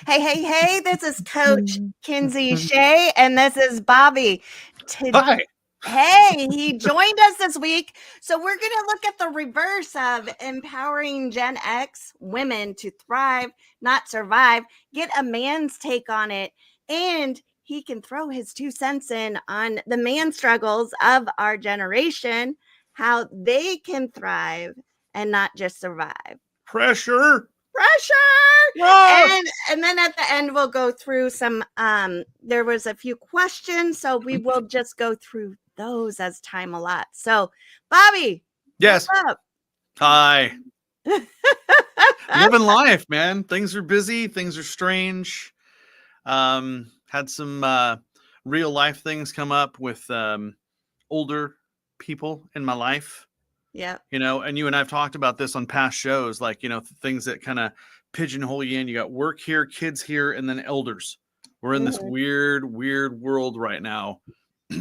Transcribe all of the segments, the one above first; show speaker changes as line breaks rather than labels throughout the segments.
Hey, this is Coach Kinsey Shae, and this is Bobby.
Hi.
Hey, he joined us this week. So we're going to look at the reverse of empowering Gen X women to thrive, not survive, get a man's take on it, and he can throw his 2 cents in on the man struggles of our generation, how they can thrive and not just survive.
Pressure.
And then at the end we'll go through some there was a few questions, so we will just go through those as time allots. So Bobby,
Yes.
what's up?
Hi. Living life, man. Things are busy, things are strange. Had some real life things come up with older people in my life.
Yeah.
You know, and you and I've talked about this on past shows, like, you know, things that kind of pigeonhole you in. You got work here, kids here, and then elders. We're in this weird world right now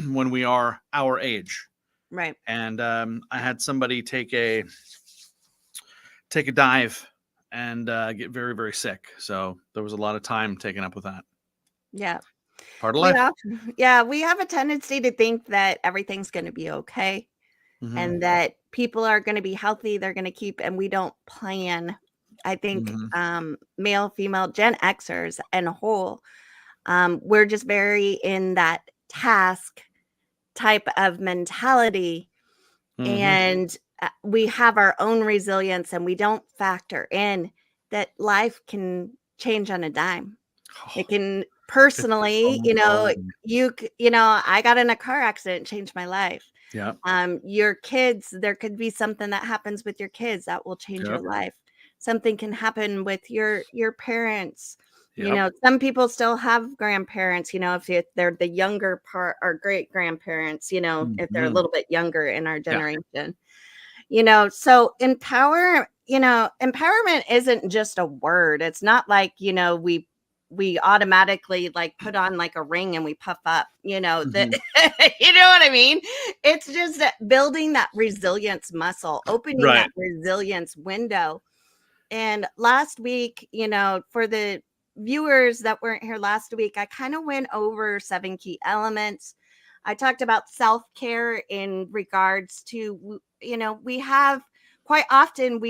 when we are our age.
Right.
And I had somebody take a dive and get very, very sick. So there was a lot of time taken up with that.
Yeah.
Part of life.
We have a tendency to think that everything's going to be okay.
Mm-hmm.
And that people are going to be healthy, they're going to keep, and we don't plan. I think male, female, Gen Xers and whole, we're just very in that task type of mentality. And we have our own resilience, and we don't factor in that life can change on a dime. It can personally, I got in a car accident, changed my life.
Yeah.
Your kids, there could be something that happens with your kids that will change your life. Something can happen with your parents. You know, some people still have grandparents, you know, if they're the younger part, or great grandparents, you know, if they're a little bit younger in our generation. You know, so empowerment isn't just a word. It's not like, you know, we automatically like put on like a ring and we puff up, you know, that you know what I mean? It's just building that resilience muscle, opening that resilience window. And last week, you know, for the viewers that weren't here last week, I kind of went over 7 key elements. I talked about self-care in regards to, you know, we have quite often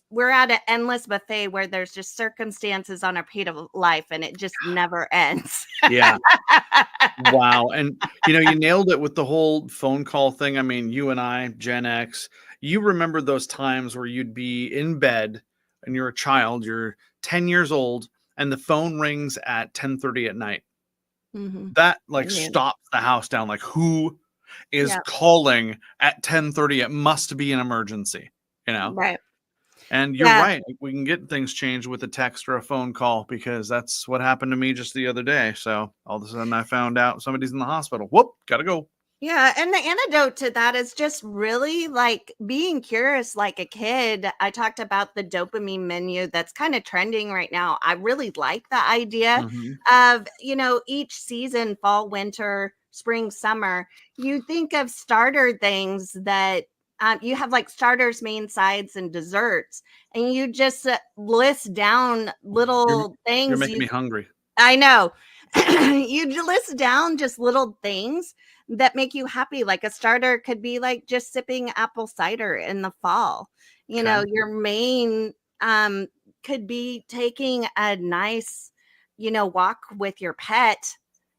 we're at an endless buffet where there's just circumstances on our plate of life and it just never ends.
Yeah. Wow. And, you know, you nailed it with the whole phone call thing. I mean, you and I, Gen X, you remember those times where you'd be in bed and you're a child, you're 10 years old, and the phone rings at 10:30 at night. That like stops the house down. Like, who is calling at 10:30? It must be an emergency, you know?
Right.
And you're right. We can get things changed with a text or a phone call, because that's what happened to me just the other day. So all of a sudden I found out somebody's in the hospital. Whoop, gotta go.
Yeah. And the antidote to that is just really like being curious like a kid. I talked about the dopamine menu that's kind of trending right now. I really like the idea of, you know, each season, fall, winter, spring, summer, you think of starter things that you have like starters, main, sides, and desserts, and you just list down little things.
You're making me hungry.
I know. You list down just little things that make you happy. Like a starter could be like just sipping apple cider in the fall. You know, your main could be taking a nice, you know, walk with your pet,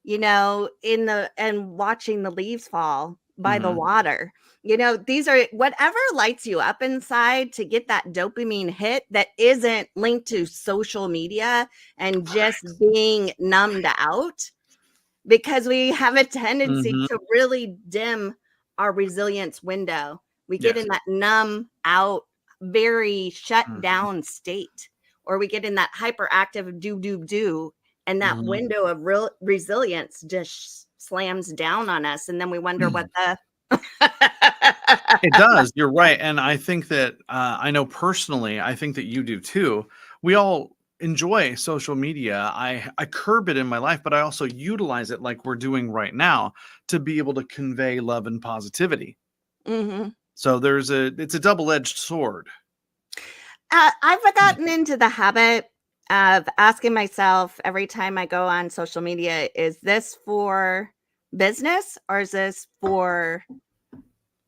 you know, and watching the leaves fall by the water. You know, these are whatever lights you up inside to get that dopamine hit that isn't linked to social media and just being numbed out, because we have a tendency to really dim our resilience window. We get in that numb out, very shut down state, or we get in that hyperactive do, and that window of real resilience just slams down on us. And then we wonder what the
It does. You're right. And I think that I know personally, I think that you do too. We all enjoy social media. I curb it in my life, but I also utilize it like we're doing right now to be able to convey love and positivity. So it's a double-edged sword.
I've gotten into the habit of asking myself every time I go on social media, is this for business or is this for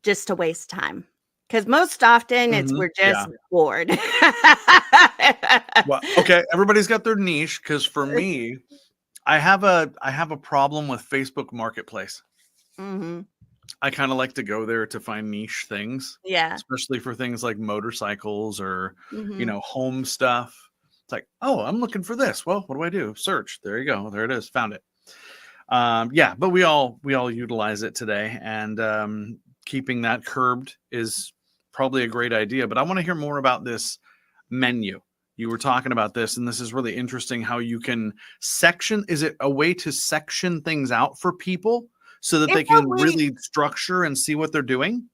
just to waste time? Because most often it's we're
Yeah.
just bored.
Well, okay, everybody's got their niche. Because for me, I have a problem with Facebook Marketplace.
Mhm.
I kind of like to go there to find niche things,
Yeah.
especially for things like motorcycles or,
Mhm.
home stuff. It's like, oh, I'm looking for this. Well, what do I do? Search. There you go. There it is. Found it. Yeah, but we all utilize it today, and keeping that curbed is probably a great idea. But I want to hear more about this menu. You were talking about this, and this is really interesting how you can section. Is it a way to section things out for people so that they
It's a
can
way.
really structure and see what they're doing?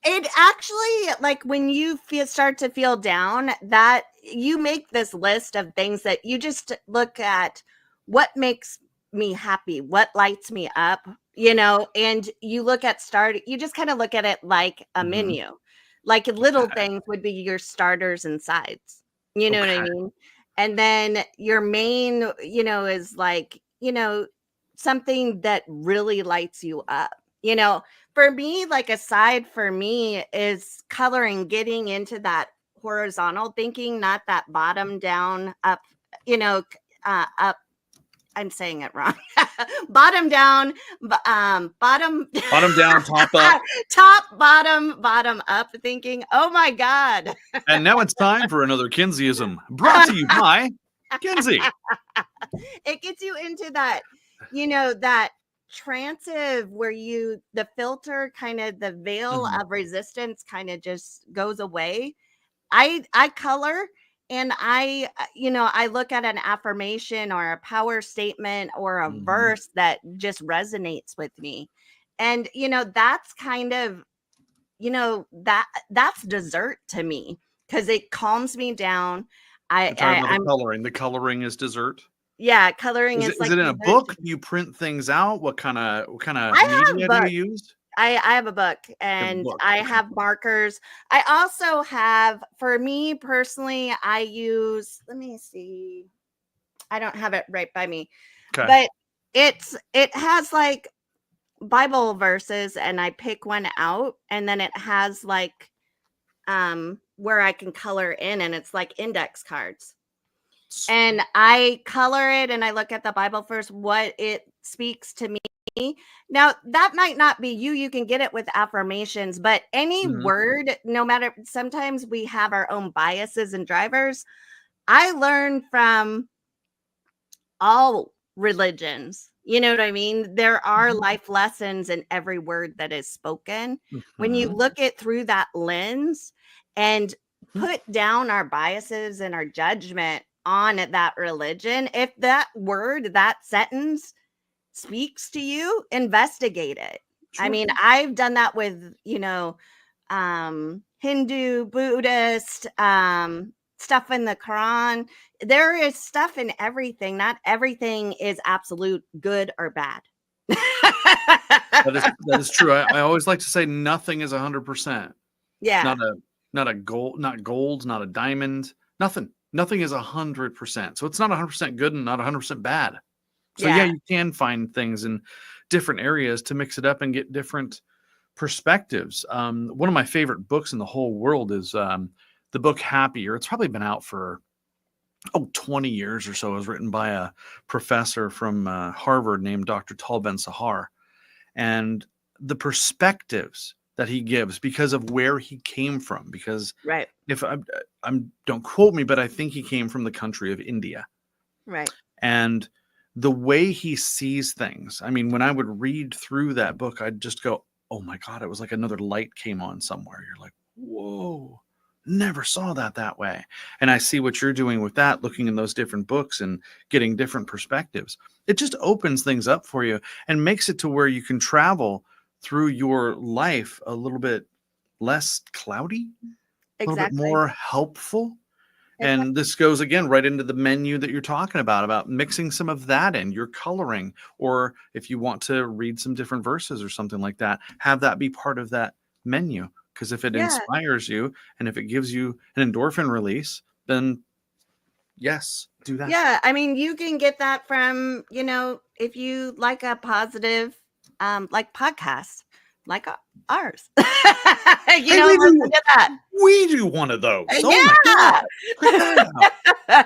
It actually, like, when you start to feel down, that you make this list of things that you just look at, what makes me happy, what lights me up, and you look at you just kind of look at it like a
Mhm.
menu. Like, little
Okay.
things would be your starters and sides. You know what I
Okay.
mean? And then your main, is like, something that really lights you up. You know, for me, like, aside for me is coloring, getting into that horizontal thinking, not that bottom down up, up. I'm saying it wrong. Bottom down, bottom,
Bottom down, top up.
top, bottom up thinking. Oh my God.
And now it's time for another Kinseyism brought to you by Kinsey.
It gets you into that, that transitive where the filter, kind of the veil
Mhm.
of resistance kind of just goes away. I color, and I look at an affirmation or a power statement or a
Mhm.
verse that just resonates with me. And that's kind of, that's dessert to me, because it calms me down.
You're talking about the
I'm
coloring. The coloring is dessert.
Yeah, coloring
Is it
is
is
like
it in a
dessert to
book?
me.
Do you print things out? What kind of
I have
media do you
books.
use?
I have a book,
You have a
and
book.
I
Okay.
have markers. I also have, for me personally, I use, let me see. I don't have it right by me,
Okay.
but it has like Bible verses, and I pick one out, and then it has like where I can color in, and it's like index cards. And I color it, and I look at the Bible verse, what it speaks to me. Now, that might not be you. You can get it with affirmations, but any
Mhm.
word, no matter, sometimes we have our own biases and drivers. I learn from all religions. You know what I mean? There are life lessons in every word that is spoken. When you
Mhm.
look it through that lens and put down our biases and our judgment on that religion, if that word, that sentence speaks to you, investigate it. I
Sure.
mean, I've done that with, Hindu, Buddhist, stuff in the Quran. There is stuff in everything. Not everything is absolute good or bad.
That is true. I always like to say nothing is 100%.
Yeah.
Not a gold, not gold, not a diamond, nothing. Nothing is 100%. So it's not 100% good and not 100% bad. So yeah,
Yeah.
you can find things in different areas to mix it up and get different perspectives. One of my favorite books in the whole world is the book Happier. It's probably been out for 20 years or so. It was written by a professor from Harvard named Dr. Tal Ben Sahar. And the perspectives that he gives because of where he came from. Because
Right.
if I'm don't quote me, but I think he came from the country of India.
Right.
And the way he sees things, I mean, when I would read through that book, I'd just go, oh my God, it was like another light came on somewhere. You're like, whoa, never saw that way. And I see what you're doing with that, looking in those different books and getting different perspectives. It just opens things up for you and makes it to where you can travel through your life a little bit less cloudy, a little bit
Exactly.
more helpful.
Exactly.
And this goes again right into the menu that you're talking about mixing some of that in your coloring, or if you want to read some different verses or something like that, have that be part of that menu. Because if it
Yeah.
inspires you and if it gives you an endorphin release, then yes, do that.
Yeah, I mean, you can get that from, if you like a positive, like podcast, like ours.
Hey,
Listen to that.
we do one of those. Oh my
Yeah.
God. Check that out.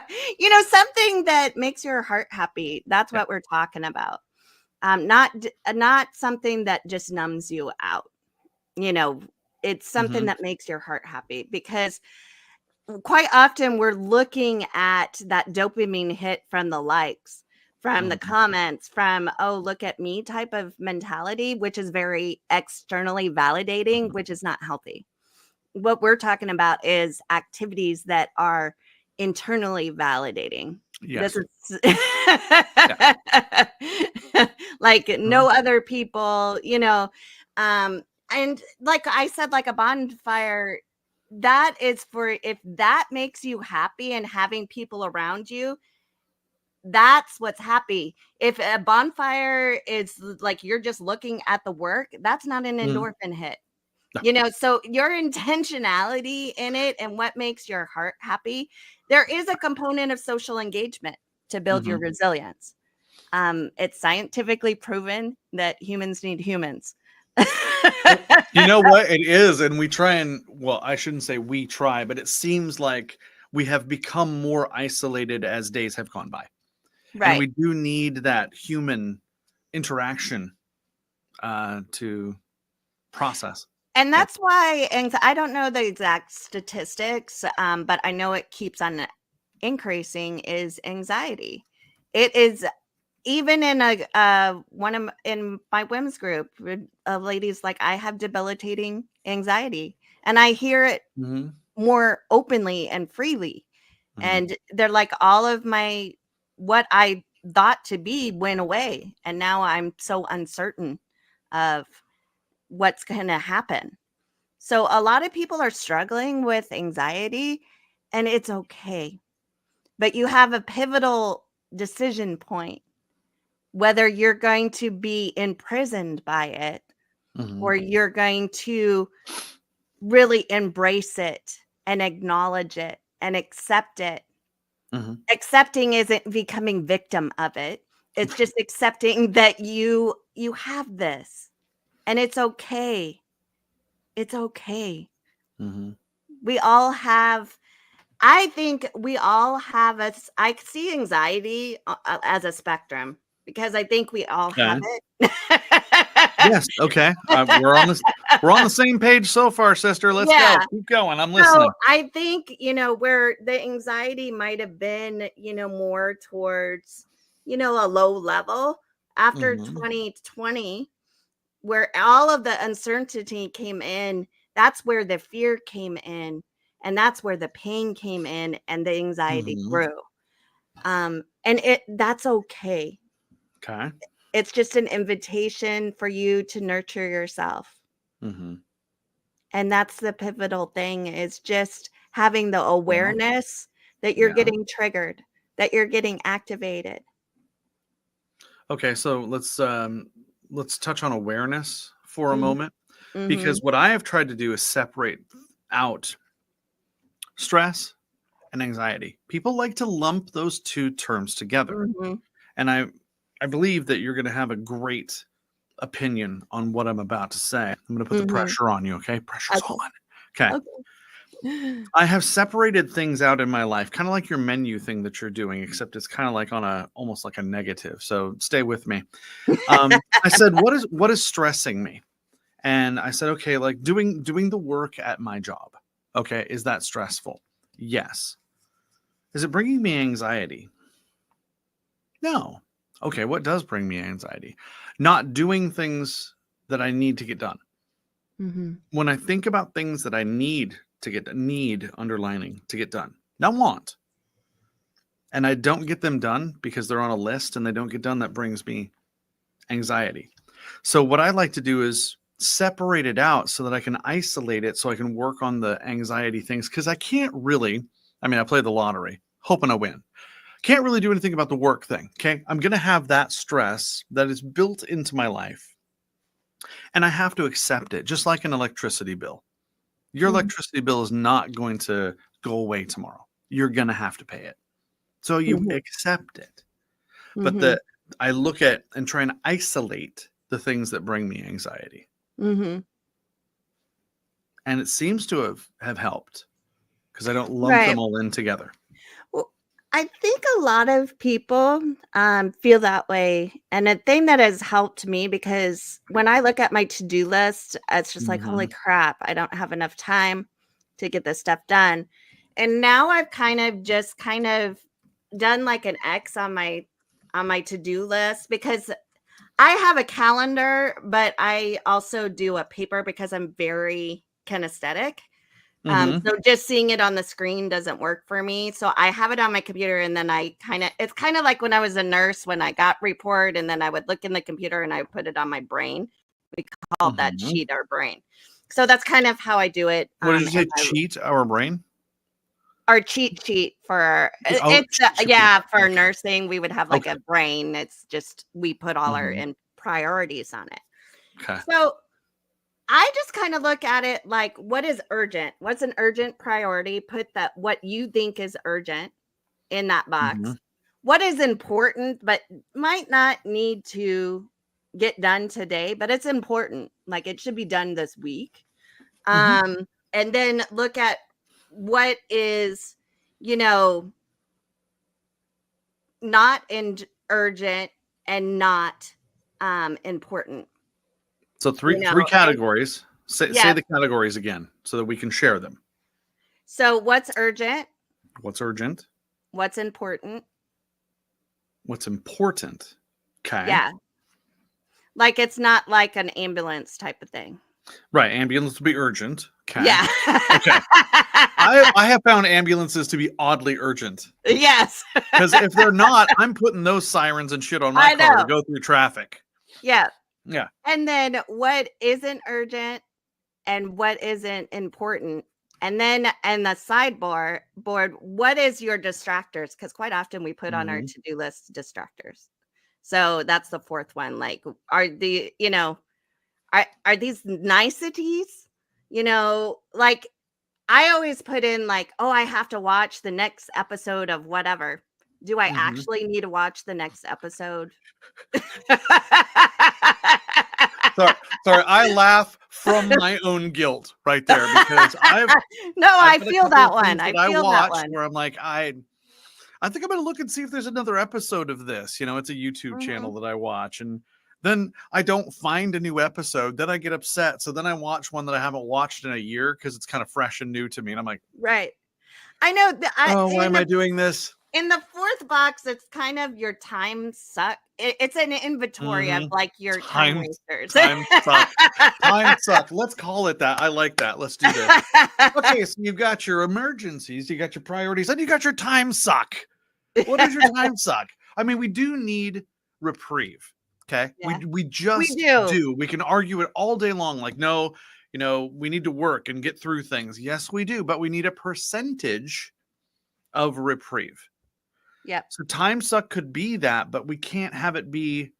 Something that makes your heart happy. That's what we're talking about. Not something that just numbs you out. It's something that makes your heart happy, because quite often we're looking at that dopamine hit from the likes, from the comments, from, oh, look at me type of mentality, which is very externally validating, which is not healthy. What we're talking about is activities that are internally validating.
Yes.
This is like no other people, and like I said, like a bonfire, that is for, if that makes you happy and having people around you, that's what's happy. If a bonfire is like you're just looking at the work, that's not an endorphin hit. So your intentionality in it and what makes your heart happy, there is a component of social engagement to build your resilience. It's scientifically proven that humans need humans.
You know what? It is. And we try and, well, I shouldn't say we try, but it seems like we have become more isolated as days have gone by.
Right.
And we do need that human interaction to process.
And that's why I don't know the exact statistics, but I know it keeps on increasing, is anxiety. It is, even in in my women's group of ladies, like, I have debilitating anxiety, and I hear it more openly and freely. And they're like, all of what I thought to be went away, and now I'm so uncertain of what's going to happen. So a lot of people are struggling with anxiety, and it's okay. But you have a pivotal decision point, whether you're going to be imprisoned by it or you're going to really embrace it and acknowledge it and accept it. Accepting isn't becoming victim of it. It's just accepting that you have this, and it's okay. It's okay. We all have, I think we all have I see anxiety as a spectrum, because I think we all have it.
Yes. Okay. We're on the same page so far, sister. Let's go. Keep going. I'm listening.
So I think, where the anxiety might have been, more towards, a low level after 2020, where all of the uncertainty came in. That's where the fear came in, and that's where the pain came in, and the anxiety grew. And that's okay.
Okay.
It's just an invitation for you to nurture yourself. And that's the pivotal thing, is just having the awareness that you're getting triggered, that you're getting activated.
Okay, so let's touch on awareness for a moment, because what I have tried to do is separate out stress and anxiety. People like to lump those two terms together. And I believe that you're going to have a great opinion on what I'm about to say. I'm going to put the pressure on you, okay? Pressure's on. Okay. I have separated things out in my life, kind of like your menu thing that you're doing, except it's kind of like on almost like a negative. So stay with me. I said, what is stressing me? And I said, okay, like doing the work at my job. Okay. Is that stressful? Yes. Is it bringing me anxiety? No. Okay. What does bring me anxiety? Not doing things that I need to get done. When I think about things that I need to get done, need underlining to get done, not want, and I don't get them done because they're on a list and they don't get done, that brings me anxiety. So what I like to do is separate it out so that I can isolate it, so I can work on the anxiety things, because I can't really, I play the lottery hoping I win. Can't really do anything about the work thing. Okay. I'm going to have that stress that is built into my life, and I have to accept it, just like an electricity bill. Your electricity bill is not going to go away tomorrow. You're going to have to pay it. So you
Mhm.
accept it. But
Mhm.
I look at and try and isolate the things that bring me anxiety.
Mhm.
And it seems to have helped because I don't lump
Right.
them all in together.
Well, I think a lot of people feel that way. And a thing that has helped me, because when I look at my to-do list, it's just like, holy
Mhm.
crap, I don't have enough time to get this stuff done. And now I've kind of done like an X on my to-do list, because I have a calendar, but I also do a paper because I'm very kinesthetic.
Mhm.
So just seeing it on the screen doesn't work for me. So I have it on my computer, and then it's kind of like when I was a nurse, when I got report, and then I would look in the computer and I would put it on my brain. We called that
Mhm.
sheet our brain. So that's kind of how I do it.
What did you
In
say? Cheat our brain?
our cheat sheet for
Oh,
it's
cheat.
yeah, for
Okay.
nursing, we would have like
Okay.
a brain. It's just we put all our
Mhm.
priorities on it.
Okay.
So I just kind of look at it like, what is urgent? What's an urgent priority? Put that what you think is urgent in that
Mhm.
box. What is important but might not need to get done today, but it's important. Like it should be done this week.
Mhm.
And then look at what is, you know, not urgent and not important.
So
You
three
know, and
categories. Say
yeah.
the categories again so that we can share them.
So what's urgent?
What's urgent?
What's important?
What's important? Okay.
Yeah. Like, it's not like an ambulance type of thing.
Right. Ambulance would be urgent. Okay.
Yeah.
Okay. I have found ambulances to be oddly urgent
Yes.
because if they're not, I'm putting those sirens and shit on my
I
car to
know.
go through traffic.
Yeah.
Yeah.
And then what isn't urgent and what isn't important? And then and the sidebar board, what is your distractors? Because quite often we put on our
Mhm.
to-do list distractors. So that's the fourth one. Like, are the, are these niceties? Like I always put in like, oh, I have to watch the next episode of whatever. Do I
Mhm.
actually need to watch the next episode?
Sorry, sorry. I laugh from my own guilt right there because
No,
I've
I
got a
feel
couple
that
of
one.
things
I
that I
feel that
watch
one.
where I'm like, I think I'm gonna look and see if there's another episode of this. It's a YouTube channel
Mhm.
that I watch, and then I don't find a new episode. Then I get upset. So then I watch one that I haven't watched in a year because it's kind of fresh and new to me. And I'm like,
Right. I know that
oh, why am I doing this?
in the fourth box, it's kind of your time suck. It's an inventory of
Hmm.
like your time
Time,
wasters.
time suck. Time suck. Let's call it that. I like that. Let's do this. Okay, so you've got your emergencies, you got your priorities, and you got your time suck. What is your time suck? I mean, we do need reprieve. Okay. We
Yeah,
we
we
just
do.
do. We can argue it all day long. Like, no, we need to work and get through things. Yes, we do, but we need a percentage of reprieve.
Yep.
So time suck could be that, but we can't have it be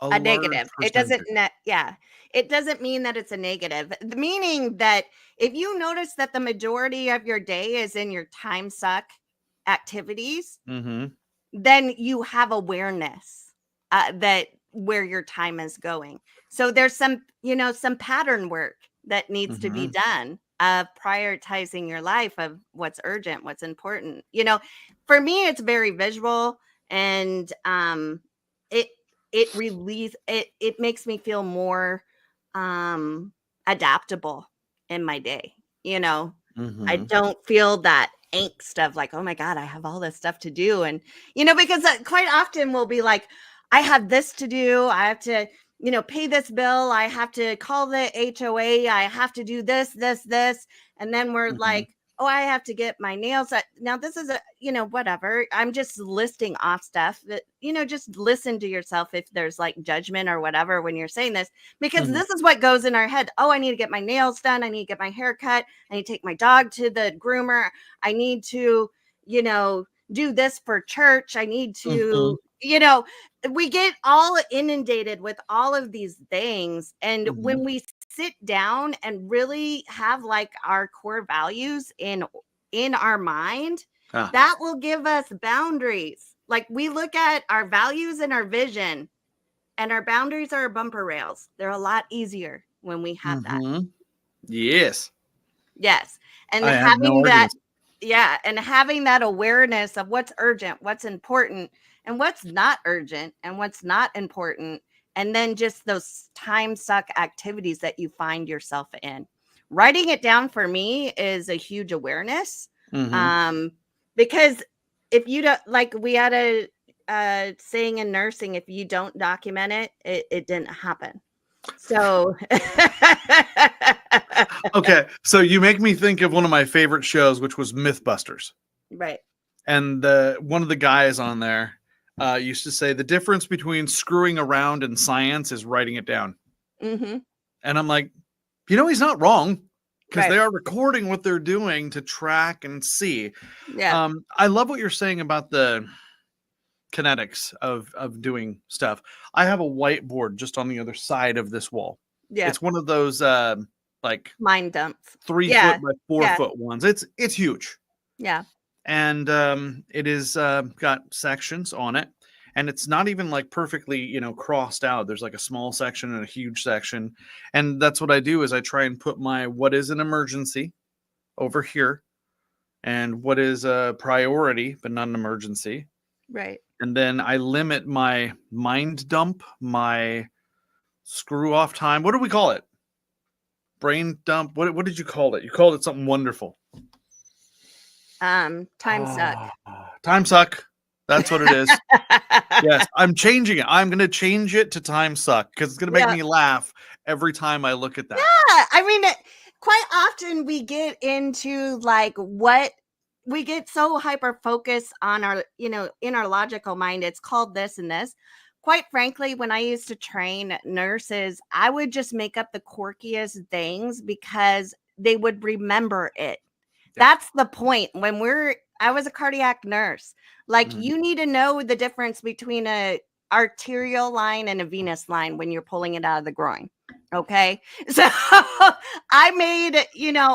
a
A
large
negative. It doesn't
percentage.
yeah. It doesn't mean that it's a negative. Meaning that if you notice that the majority of your day is in your time suck activities,
Mm-hmm.
then you have awareness that where your time is going. So there's some pattern work that needs to be
Mm-hmm.
done of prioritizing your life of what's urgent, what's important. For me, it's very visual, and it it makes me feel more adaptable in my day. I
Mm-hmm.
don't feel that angst of like, oh my God, I have all this stuff to do. And, because quite often we'll be like, I have this to do. I have to, pay this bill. I have to call the HOA. I have to do this, this, this. And then we're
Mm-hmm.
like, oh, I have to get my nails. Now, this is whatever. I'm just listing off stuff that, just listen to yourself if there's like judgment or whatever when you're saying this, because
Mm-hmm.
this is what goes in our head. Oh, I need to get my nails done. I need to get my hair cut. I need to take my dog to the groomer. I need to, do this for church. I need
Mm-hmm.
to, we get all inundated with all of these things. And
Mm-hmm.
when we sit down and really have like our core values in our mind, That will give us boundaries. Like we look at our values and our vision, and our boundaries are bumper rails. They're a lot easier when we have that.
Yes.
Yes. And
I have no
having that,
arguments.
yeah, and having that awareness of what's urgent, what's important, and what's not urgent, and what's not important. And then just those time suck activities that you find yourself in. Writing it down for me is a huge awareness. Because if you don't, like we had a saying in nursing, if you don't document it, it didn't happen. So
okay, so you make me think of one of my favorite shows, which was Mythbusters.
Right.
And one of the guys on there used to say the difference between screwing around and science is writing it down. And I'm like, he's not wrong, because they are recording what they're doing to track and see.
Yeah.
I love what you're saying about the kinetics of doing stuff. I have a whiteboard just on the other side of this wall. Yeah. It's one of those like
mind dumps,
3 foot by 4 foot ones. It's huge.
Yeah.
And it is got sections on it, and it's not even like perfectly, crossed out. There's like a small section and a huge section. And that's what I do is I try and put my what is an emergency over here and what is a priority but not an emergency.
Right.
And then I limit my mind dump, my screw off time. What do we call it? Brain dump. What did you call it? You called it something wonderful.
Time suck.
Time suck. That's what it is. Yes, I'm changing it. I'm going to change it to time suck because it's going to make me laugh every time I look at that.
Yeah. I mean, quite often we get into like what we get so hyper focused on our, in our logical mind, it's called this and this. Quite frankly, when I used to train nurses, I would just make up the quirkiest things because they would remember it. Yeah. That's the point. I was a cardiac nurse. Like you need to know the difference between a arterial line and a venous line when you're pulling it out of the groin. Okay. So I made,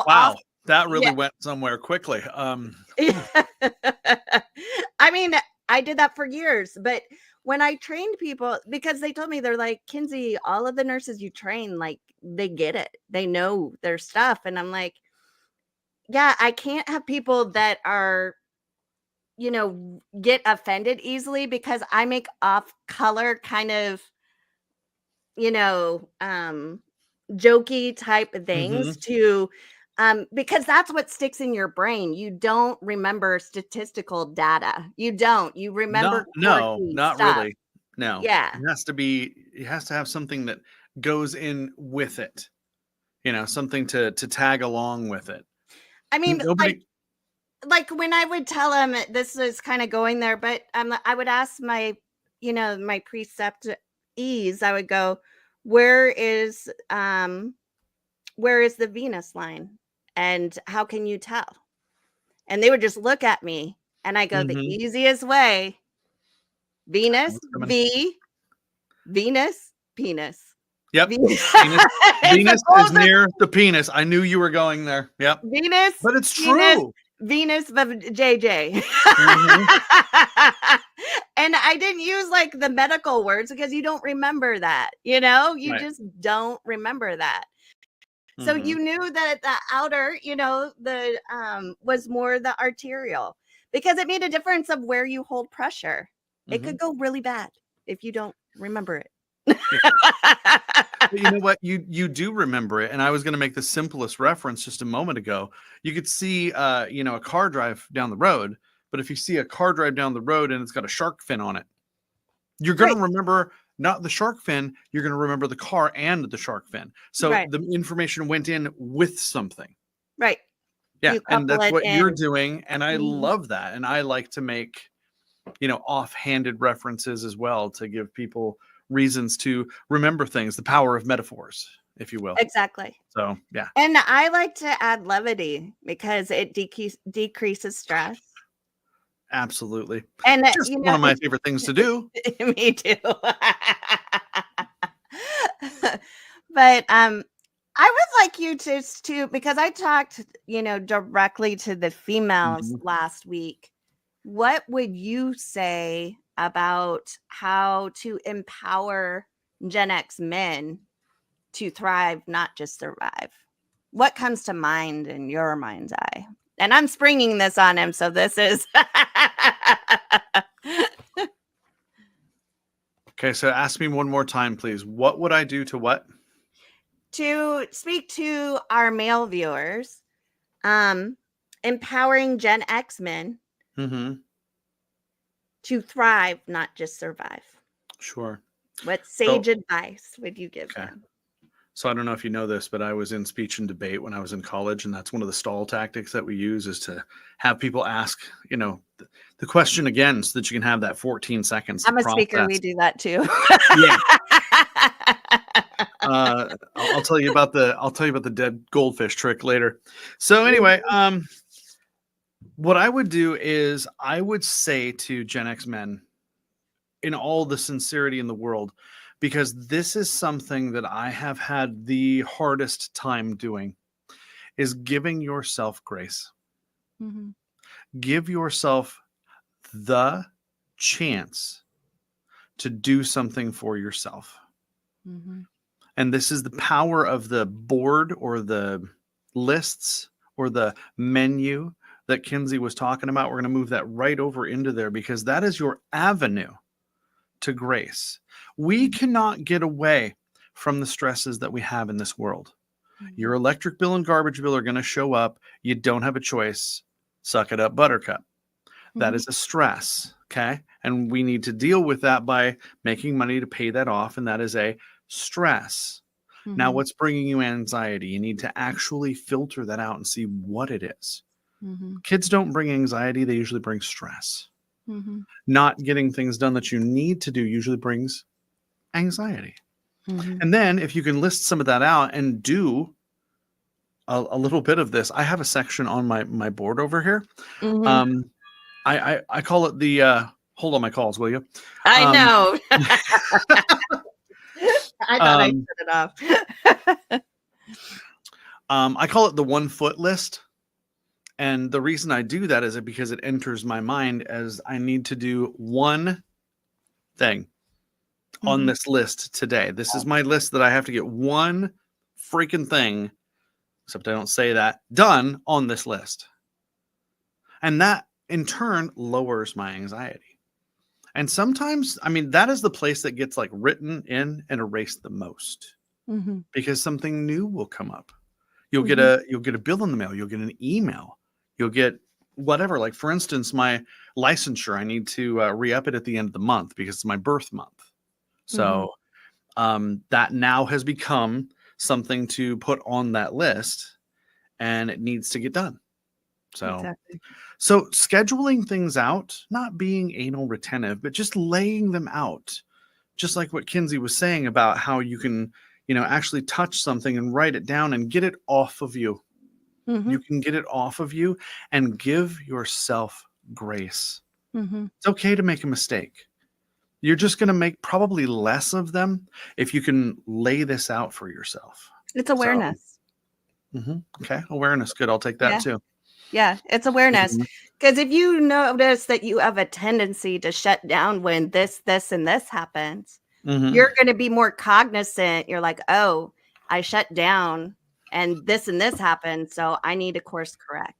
wow. That really went somewhere quickly.
I mean, I did that for years, but when I trained people, because they told me, they're like, Kinsey, all of the nurses you train, like they get it. They know their stuff. And I'm like, yeah, I can't have people that are, get offended easily because I make off color kind of, jokey type of things to, because that's what sticks in your brain. You don't remember statistical data. You remember
no, not
stuff.
really. No.
Yeah.
It has to have something that goes in with it. Something to tag along with it.
I mean, like when I would tell them, this is kind of going there, but I would ask my preceptees, I would go, where is the venous line? And how can you tell? And they would just look at me and I go, the easiest way, Venus, Venus, penis.
Yep. Venus is near the penis. I knew you were going there. Yep.
Venus.
But it's true.
Venus, JJ. And I didn't use like the medical words because you don't remember that. You just don't remember that. So you knew that the outer, was more the arterial because it made a difference of where you hold pressure. It could go really bad if you don't remember it.
But you know what? You do remember it. And I was going to make the simplest reference just a moment ago. You could see, a car drive down the road. But if you see a car drive down the road and it's got a shark fin on it, you're going to remember not the shark fin. You're going to remember the car and the shark fin. So the information went in with something.
Right.
Yeah. And that's what you're doing. And I love that. And I like to make, offhanded references as well to give people reasons to remember things, the power of metaphors, if you will.
Exactly.
So, yeah.
And I like to add levity because it decreases stress.
Absolutely.
And
just one of my favorite things to do.
Me too. But I would like you to because I talked, directly to the females last week. What would you say about how to empower Gen X men to thrive, not just survive? What comes to mind in your mind's eye? And I'm springing this on him, so this is
Okay, so ask me one more time, please. What would I do to what?
To speak to our male viewers, empowering Gen X men to thrive, not just survive.
Sure.
What sage advice would you give them?
So I don't know if you know this, but I was in speech and debate when I was in college, and that's one of the stall tactics that we use is to have people ask, the question again so that you can have that 14 seconds.
I'm a speaker. We do that too.
Yeah. I'll tell you about the dead goldfish trick later. So anyway, what I would do is I would say to Gen X men, in all the sincerity in the world, because this is something that I have had the hardest time doing, is giving yourself grace. Give yourself the chance to do something for yourself. And this is the power of the board or the lists or the menu that Kinsey was talking about. We're going to move that right over into there because that is your avenue to grace. We cannot get away from the stresses that we have in this world. Your electric bill and garbage bill are going to show up. You don't have a choice. Suck it up, buttercup. That is a stress, okay? And we need to deal with that by making money to pay that off, and that is a stress. Now, what's bringing you anxiety? You need to actually filter that out and see what it is. Kids don't bring anxiety. They usually bring stress. Not getting things done that you need to do usually brings anxiety. And then if you can list some of that out and do a little bit of this, I have a section on my board over here. I call it the hold on my calls, will you?
I know. I thought I set it off.
I call it the 1 foot list. And the reason I do that is because it enters my mind as I need to do one thing on this list today. This is my list that I have to get one freaking thing, except I don't say that, done on this list. And that in turn lowers my anxiety. And sometimes, that is the place that gets like written in and erased the most because something new will come up. You'll get a bill in the mail. You'll get an email. You'll get whatever. Like for instance, my licensure, I need to re-up it at the end of the month because it's my birth month. So that now has become something to put on that list and it needs to get done. So scheduling things out, not being anal retentive, but just laying them out. Just like what Kinsey was saying about how you can, actually touch something and write it down and get it off of you. You can get it off of you and give yourself grace. It's okay to make a mistake. You're just going to make probably less of them if you can lay this out for yourself.
It's awareness.
Okay. Awareness. Good. I'll take that too.
Yeah, it's awareness. Because if you notice that you have a tendency to shut down when this, and this happens, you're going to be more cognizant. You're like, oh, I shut down and this happened. So I need to course correct.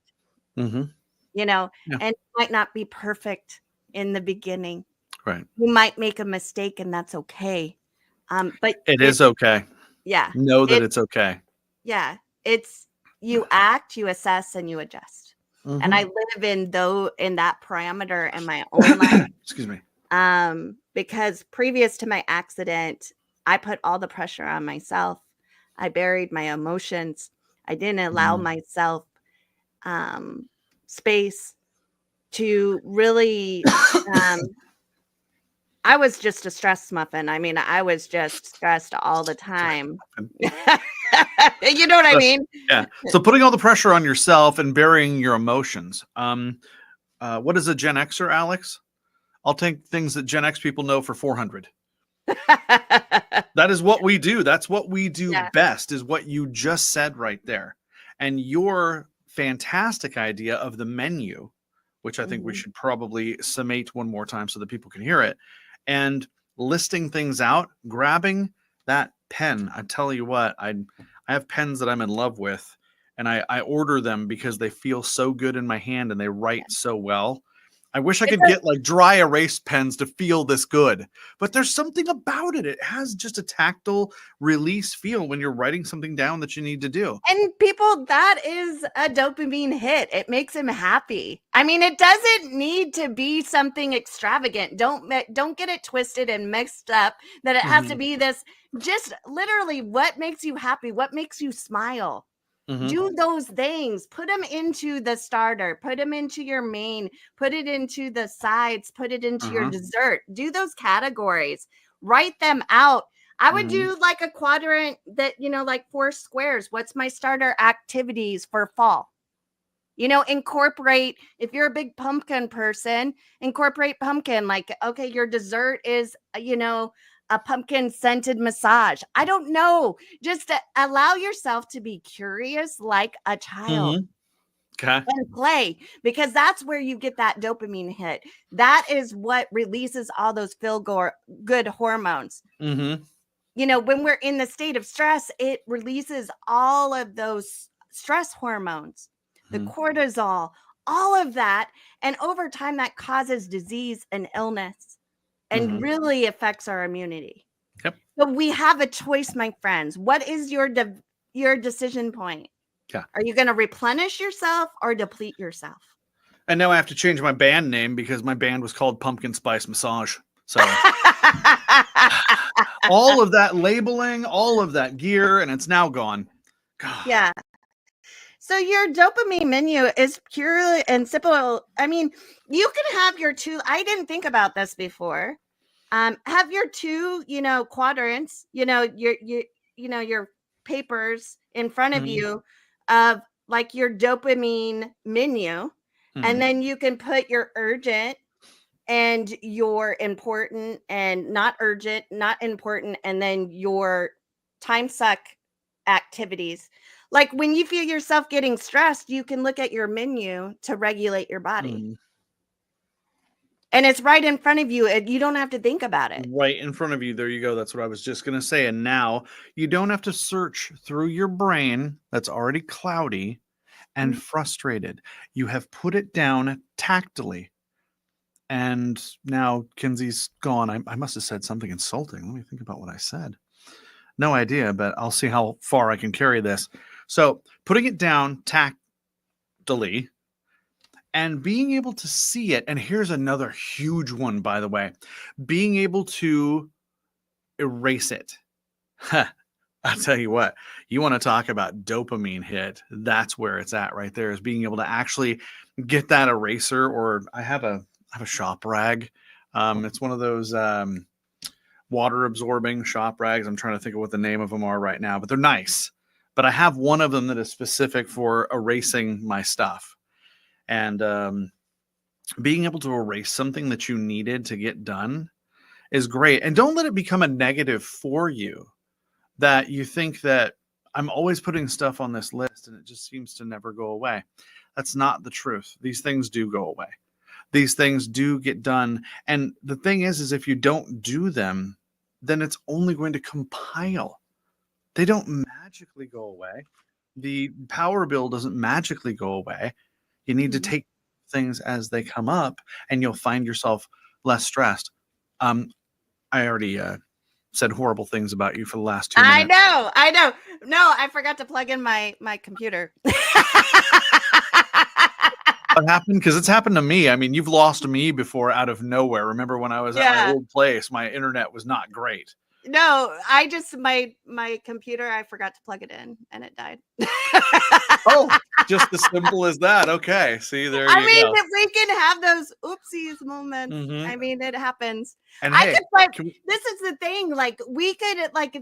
And it might not be perfect in the beginning.
Right.
You might make a mistake and that's okay. But
it is okay.
Yeah.
Know that it's okay.
Yeah. It's you act, you assess, and you adjust. And I live in that parameter in my own life.
Excuse me.
Because previous to my accident, I put all the pressure on myself. I buried my emotions. I didn't allow myself space to really I was just a stress muffin. I was just stressed all the time. You know what I mean?
Yeah. So putting all the pressure on yourself and burying your emotions. What is a Gen Xer, Alex? I'll take things that Gen X people know for 400. That is what we do. That's what we do
Yeah.
best, is what you just said right there. And your fantastic idea of the menu, which I think we should probably summate one more time so that people can hear it, and listing things out, grabbing that pen. I tell you what, I have pens that I'm in love with, and I order them because they feel so good in my hand and they write so well. I wish I could get like dry erase pens to feel this good, but there's something about it. It has just a tactile release feel when you're writing something down that you need to do.
And people, that is a dopamine hit. It makes him happy. I mean, it doesn't need to be something extravagant. Don't get it twisted and mixed up that it has to be this, just literally what makes you happy, what makes you smile. Do those things, put them into the starter, put them into your main, put it into the sides, put it into your dessert. Do those categories, write them out. I would do like a quadrant that, like 4 squares. What's my starter activities for fall? Incorporate, if you're a big pumpkin person, incorporate pumpkin. Like, okay, your dessert is, a pumpkin scented massage. I don't know. Just allow yourself to be curious like a child.
Okay.
And play, because that's where you get that dopamine hit. That is what releases all those feel-good hormones. When we're in the state of stress, it releases all of those stress hormones, the cortisol, all of that. And over time, that causes disease and illness and really affects our immunity.
Yep.
So we have a choice, my friends. What is your decision point?
Yeah.
Are you going to replenish yourself or deplete yourself?
And now I have to change my band name because my band was called Pumpkin Spice Massage. So all of that labeling, all of that gear, and it's now gone. God.
Yeah. So your dopamine menu is purely and simple. I mean, you can have your 2. I didn't think about this before. Have your 2, quadrants. Your papers in front of you of like your dopamine menu, and then you can put your urgent and your important and not urgent, not important, and then your time suck activities. Like when you feel yourself getting stressed, you can look at your menu to regulate your body. And it's right in front of you, and you don't have to think about it.
Right in front of you. There you go. That's what I was just going to say. And now you don't have to search through your brain that's already cloudy and frustrated. You have put it down tactily. And now Kinsey's gone. I must have said something insulting. Let me think about what I said. No idea, but I'll see how far I can carry this. So putting it down tactily and being able to see it. And here's another huge one, by the way, being able to erase it. I'll tell you what, you want to talk about dopamine hit. That's where it's at right there, is being able to actually get that eraser. Or I have a shop rag. It's one of those water absorbing shop rags. I'm trying to think of what the name of them are right now, but they're nice. But I have one of them that is specific for erasing my stuff. And being able to erase something that you needed to get done is great. And don't let it become a negative for you, that you think that I'm always putting stuff on this list and it just seems to never go away. That's not the truth. These things do go away. These things do get done. And the thing is if you don't do them, then it's only going to compile. They don't magically go away. The power bill doesn't magically go away. You need to take things as they come up, and you'll find yourself less stressed. I already said horrible things about you for the last 2 minutes.
I know. No, I forgot to plug in my computer.
What happened? Because it's happened to me. I mean, you've lost me before out of nowhere. Remember when I was at my old place, my internet was not great.
No, I just my computer, I forgot to plug it in and it died.
Oh, just as simple as that. Okay. See, there you go.
I mean, if we can have those oopsies moments, I mean, it happens.
And
I
hey,
could, like, this is the thing, like, we could, like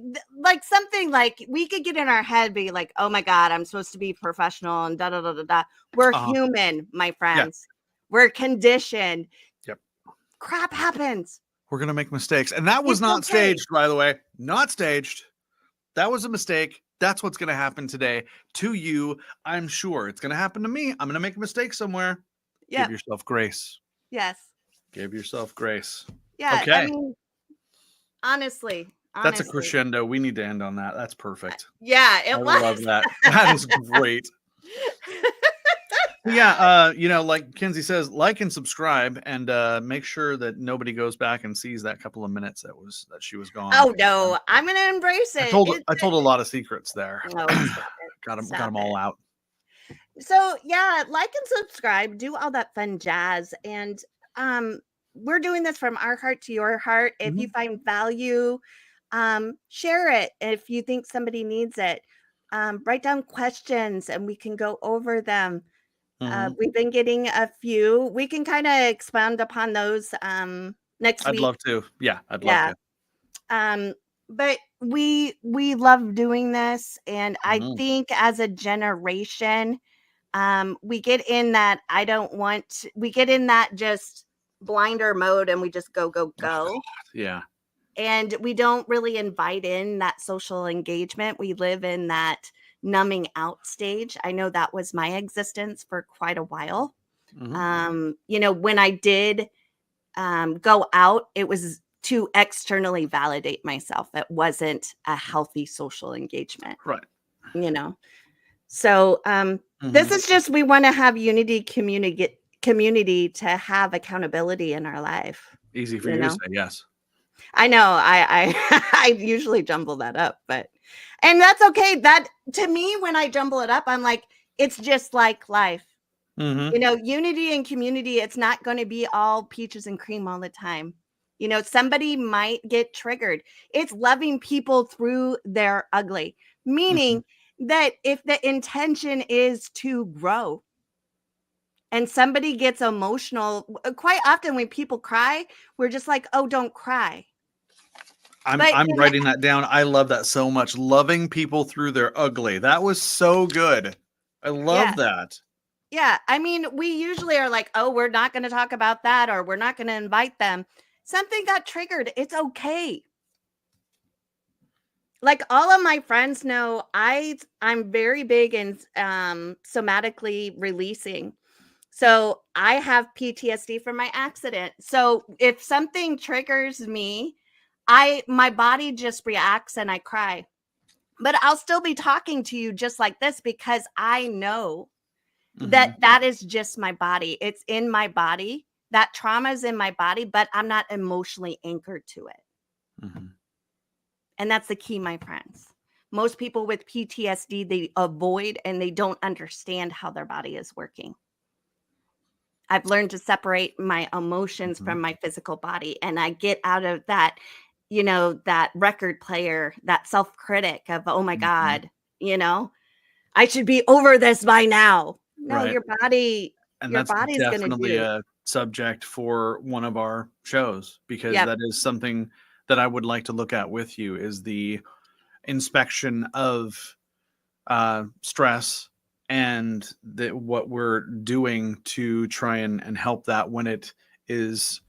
something like we could get in our head, be like, oh my God, I'm supposed to be professional and da da da da da. We're human, my friends. We're conditioned.
Yep.
Crap happens.
We're going to make mistakes. And that was
It's
not
okay.
staged, by the way. Not staged. That was a mistake. That's what's going to happen today to you. I'm sure it's going to happen to me. I'm going to make a mistake somewhere.
Yeah.
Give yourself grace.
Yes.
Give yourself grace.
Yeah.
Okay.
I mean, honestly.
That's a crescendo. We need to end on that. That's perfect.
Yeah, it
I
was.
love that. That is great. Yeah, like Kinsey says, like and subscribe, and make sure that nobody goes back and sees that couple of minutes that she was gone.
Oh no, I'm gonna embrace it.
I told a lot of secrets there.
No, stop it.
got them all out.
So yeah, like and subscribe, do all that fun jazz, and we're doing this from our heart to your heart. If you find value, share it. If you think somebody needs it, write down questions and we can go over them. We've been getting a few. We can kind of expand upon those next week.
I'd love to. Yeah, I'd love
to. But we love doing this, and I think as a generation, we get in that we get in that just blinder mode, and we just go.
Oh, yeah.
And we don't really invite in that social engagement. We live in that numbing out stage. I know that was my existence for quite a while. When I did go out, it was to externally validate myself. It wasn't a healthy social engagement.
Right.
So this is just, we want to have unity, community to have accountability in our life.
Easy for you to say, yes.
I know I usually jumble that up, and that's okay. That to me, when I jumble it up, I'm like, it's just like life. Unity and community, it's not going to be all peaches and cream all the time. Somebody might get triggered. It's loving people through their ugly, meaning that if the intention is to grow and somebody gets emotional, quite often when people cry, we're just like, oh, don't cry.
I'm writing that down. I love that so much. Loving people through their ugly. That was so good. I love that.
Yeah. I mean, we usually are like, oh, we're not going to talk about that, or we're not going to invite them. Something got triggered. It's okay. Like all of my friends know, I'm very big in somatically releasing. So I have PTSD from my accident. So if something triggers me, my body just reacts and I cry. But I'll still be talking to you just like this because I know that is just my body. It's in my body. That trauma is in my body, but I'm not emotionally anchored to it. And that's the key, my friends. Most people with PTSD, they avoid and they don't understand how their body is working. I've learned to separate my emotions from my physical body, and I get out of that, that record player, that self-critic of, oh my God, I should be over this by now. No, your body, and your body's going to do.
Definitely a subject for one of our shows, because that is something that I would like to look at with you, is the inspection of stress and what we're doing to try and help that when it is,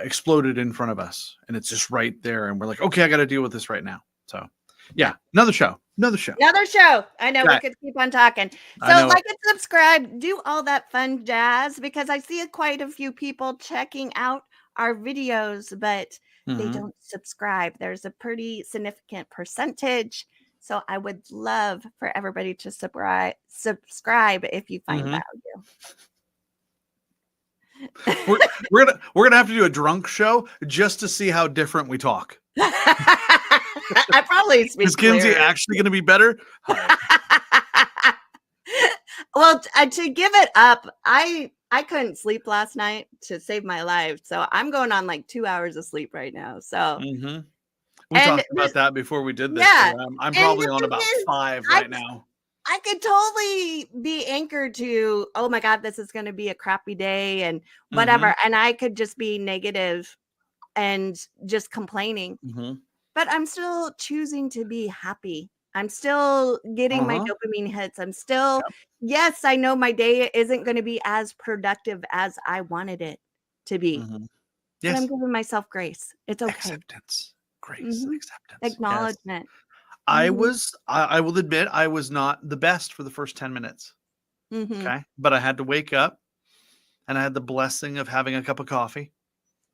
exploded in front of us and it's just right there. And we're like, okay, I got to deal with this right now. So yeah, another show. I know we could keep on talking. So like and subscribe, do all that fun jazz, because I see quite a few people checking out our videos, but they don't subscribe. There's a pretty significant percentage. So I would love for everybody to subscribe if you find value. we're gonna have to do a drunk show just to see how different we talk.
I probably speak.
Is Kinsey actually going to be better?
Well, to give it up, I couldn't sleep last night to save my life, so I'm going on like 2 hours of sleep right now. So
we talked about that before we did this.
Yeah,
I'm probably on about 5 right now.
I could totally be anchored to, oh my God, this is going to be a crappy day and whatever, and I could just be negative and just complaining. But I'm still choosing to be happy. I'm still getting my dopamine hits. I'm still, yes, I know my day isn't going to be as productive as I wanted it to be. but I'm
Yes.
giving myself grace. It's okay.
Acceptance. Grace.
Mhm.
Acceptance. Yes.
Acknowledgement.
I
Mhm.
will admit I was not the best for the first 10 minutes.
Mhm.
Okay. But I had to wake up and I had the blessing of having a cup of coffee.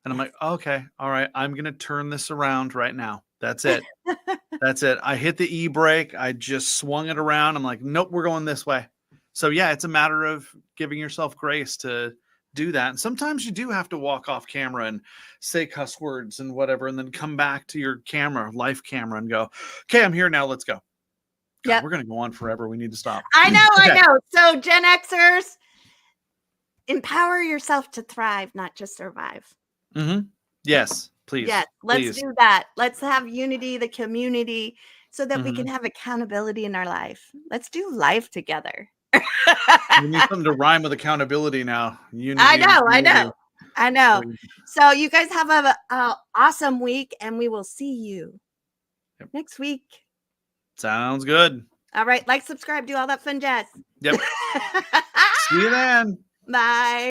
And I'm like, okay, all right, I'm going to turn this around right now. That's it. That's it. I hit the e-brake. I just swung it around. I'm like, nope, we're going this way. So yeah, it's a matter of giving yourself grace to do that. And sometimes you do have to walk off camera and say cuss words and whatever, and then come back to your camera, life camera, and go, okay, I'm here now. Let's go. God,
Yep.
we're going to go on forever. We need to stop.
I know,
Okay.
I know. So Gen Xers, empower yourself to thrive, not just survive.
Mm-hmm. Yes, please.
Yes, let's
Please.
do that. Let's have unity, the community, so that we
Mhm.
can have accountability in our life. Let's do life together.
We need something to rhyme with accountability now. Unity
I
and
know, I
community.
know, I know.
Please.
So you guys have a awesome week, and we will see you
Yep.
next week.
Sounds good.
All right, like, subscribe, do all that fun jazz.
Yep. See you then.
Bye.